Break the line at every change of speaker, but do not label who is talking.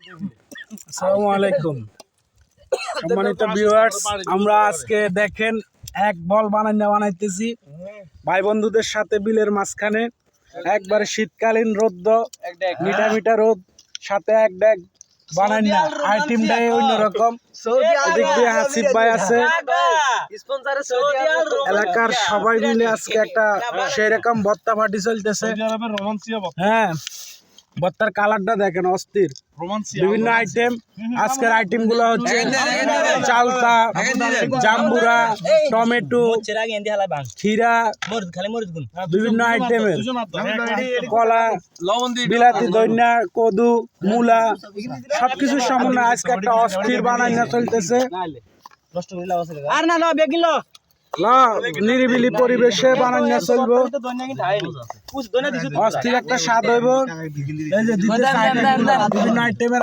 আসসালামু আলাইকুম সম্মানিত ভিউয়ার্স, আমরা আজকে দেখেন এক বল বানাইতেছি ভাই বন্ধুদের সাথে বিলের মাঝখানে। একবারে শীতকালীন রোদ, মিঠা মিঠা রোদ, সাথে এক ডেক বানাই না। আইটেমটাই অন্যরকম। এদিক দিয়ে হাসিব ভাই আছে, এলাকার সবাই মিলে আজকে একটা সেই রকম ভর্তা পার্টি চলতেছে। হ্যাঁ, ভর্তার কালারটা দেখেন অস্থির। বিভিন্ন আইটেম, আজকের আইটেম গুলো হচ্ছে চালতা, জাম্বুরা, টমেটো, খিরা, বিভিন্ন আইটেমের কলা, বিলাতি, ধনিয়া, কদু, মূলা, সবকিছু সমন্বয়ে আজকে একটা অস্থির বানাইনা চলতেছে। নিরিবিলি পরিবেশে বানাইনা চলবো, অস্থির একটা স্বাদ হইব। এই যে বিভিন্ন আইটেমের